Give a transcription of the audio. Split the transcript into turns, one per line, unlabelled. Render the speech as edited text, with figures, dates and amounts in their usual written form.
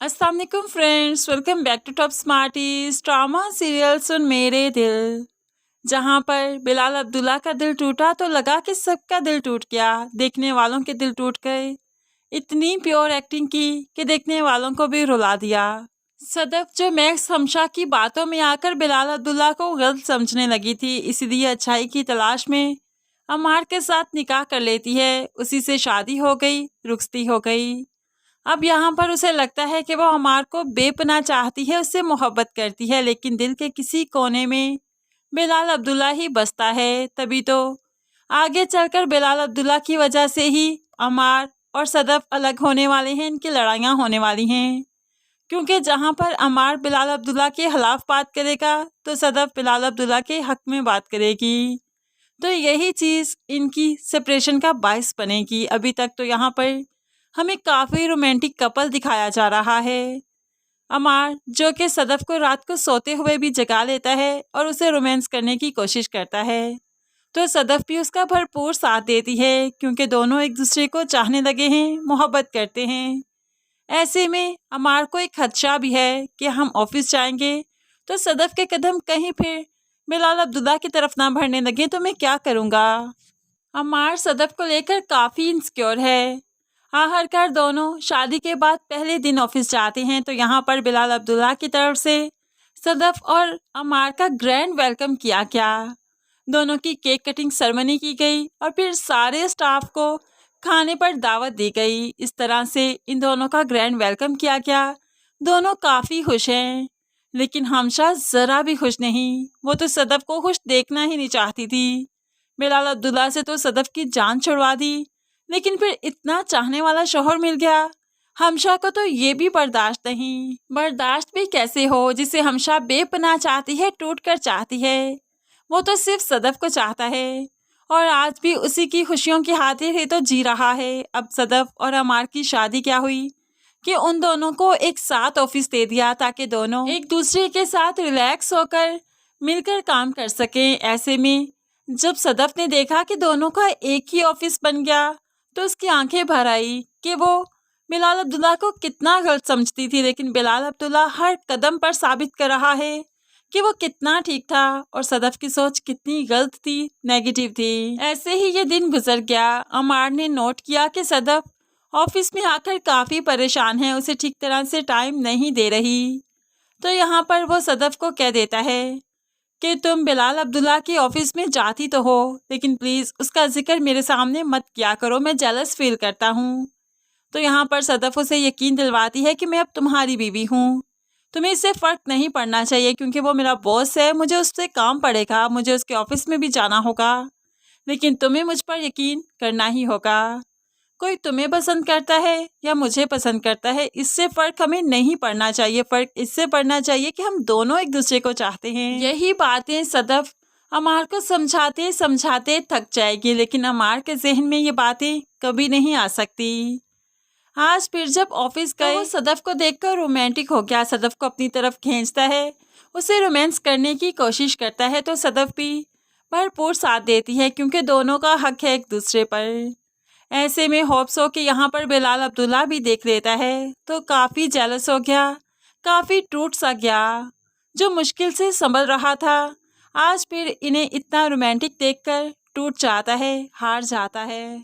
अस्सलाम वालेकुम friends, welcome back to Top Smarties drama serial Sun Mere Dil. जहां पर बिलाल अब्दुल्ला का दिल टूटा तो लगा कि सबका दिल टूट गया, देखने वालों के दिल टूट गए। इतनी प्योर एक्टिंग की कि देखने वालों को भी रुला दिया। सदफ जो मैक्स हमशा की बातों में आकर बिलाल अब्दुल्ला को गलत समझने लगी थी, इसीलिए अच्छाई की तलाश में अमार के साथ निकाह कर लेती है। उसी से शादी हो गई, रुखसती हो गई। अब यहाँ पर उसे लगता है कि वो अमार को बेपनाह चाहती है, उससे मोहब्बत करती है, लेकिन दिल के किसी कोने में बिलाल अब्दुल्ला ही बसता है। तभी तो आगे चलकर बिलाल अब्दुल्ला की वजह से ही अमार और सदफ अलग होने वाले हैं, इनकी लड़ाइयाँ होने वाली हैं। क्योंकि जहाँ पर अमार बिलाल अब्दुल्ला के खिलाफ बात करेगा तो सदफ बिलाल अब्दुल्ला के हक में बात करेगी। तो यही चीज़ इनकी सेपरेशन का बायस बनेगी। अभी तक तो यहाँ पर हमें काफ़ी रोमांटिक कपल दिखाया जा रहा है। अमार जो कि सदफ को रात को सोते हुए भी जगा लेता है और उसे रोमांस करने की कोशिश करता है, तो सदफ भी उसका भरपूर साथ देती है, क्योंकि दोनों एक दूसरे को चाहने लगे हैं, मोहब्बत करते हैं। ऐसे में अमार को एक खदशा भी है कि हम ऑफिस जाएंगे तो सदफ के कदम कहीं फिर बिलाल अब्दुल्ला की तरफ ना बढ़ने लगे तो मैं क्या करूँगा। अमार सदफ को लेकर काफ़ी इनसिक्योर है। आखिरकार दोनों शादी के बाद पहले दिन ऑफिस जाते हैं तो यहाँ पर बिलाल अब्दुल्ला की तरफ से सदफ और अमार का ग्रैंड वेलकम किया गया। दोनों की केक कटिंग सेरेमनी की गई और फिर सारे स्टाफ को खाने पर दावत दी गई। इस तरह से इन दोनों का ग्रैंड वेलकम किया गया। दोनों काफ़ी खुश हैं, लेकिन हमशा ज़रा भी खुश नहीं। वो तो सदफ को खुश देखना ही नहीं चाहती थी। बिलाल अब्दुल्ला से तो सदफ की जान छुड़वा दी, लेकिन फिर इतना चाहने वाला शौहर मिल गया। हमशा को तो ये भी बर्दाश्त नहीं। बर्दाश्त भी कैसे हो जिसे हमशा बेपनाह चाहती है, टूट कर चाहती है। वो तो सिर्फ सदफ को चाहता है और आज भी उसी की खुशियों की खातिर ही तो जी रहा है। अब सदफ और अमार की शादी क्या हुई कि उन दोनों को एक साथ ऑफिस दे दिया ताकि दोनों एक दूसरे के साथ रिलैक्स होकर मिलकर काम कर सकें। ऐसे में जब सदफ ने देखा कि दोनों का एक ही ऑफिस बन गया तो उसकी आंखें भर आई कि वो बिलाल अब्दुल्ला को कितना गलत समझती थी, लेकिन बिलाल अब्दुल्ला हर कदम पर साबित कर रहा है कि वो कितना ठीक था और सदफ की सोच कितनी गलत थी, नेगेटिव थी। ऐसे ही ये दिन गुजर गया। अमार ने नोट किया कि सदफ ऑफिस में आकर काफ़ी परेशान है, उसे ठीक तरह से टाइम नहीं दे रही। तो यहाँ पर वो सदफ को कह देता है कि तुम बिलाल अब्दुल्ला के ऑफिस में जाती तो हो, लेकिन प्लीज़ उसका जिक्र मेरे सामने मत किया करो, मैं जेलस फील करता हूँ। तो यहाँ पर सदफ उसे यकीन दिलवाती है कि मैं अब तुम्हारी बीवी हूँ, तुम्हें इससे फ़र्क नहीं पड़ना चाहिए, क्योंकि वो मेरा बॉस है, मुझे उससे काम पड़ेगा, मुझे उसके ऑफिस में भी जाना होगा, लेकिन तुम्हें मुझ पर यकीन करना ही होगा। कोई तुम्हें पसंद करता है या मुझे पसंद करता है, इससे फ़र्क हमें नहीं पड़ना चाहिए। फ़र्क इससे पड़ना चाहिए कि हम दोनों एक दूसरे को चाहते हैं। यही बातें सदफ अमार को समझाते समझाते थक जाएगी, लेकिन अमार के जहन में ये बातें कभी नहीं आ सकती। आज फिर जब ऑफिस गए तो सदफ को देखकर रोमांटिक हो गया, सदफ को अपनी तरफ खींचता है, उसे रोमांस करने की कोशिश करता है, तो सदफ भी भरपूर साथ देती है, क्योंकि दोनों का हक है एक दूसरे पर। ऐसे में होप्स हो कि यहाँ पर बिलाल अब्दुल्ला भी देख लेता है तो काफ़ी जेलस हो गया, काफ़ी टूट सा गया। जो मुश्किल से संभल रहा था, आज फिर इन्हें इतना रोमांटिक देखकर टूट जाता है, हार जाता है।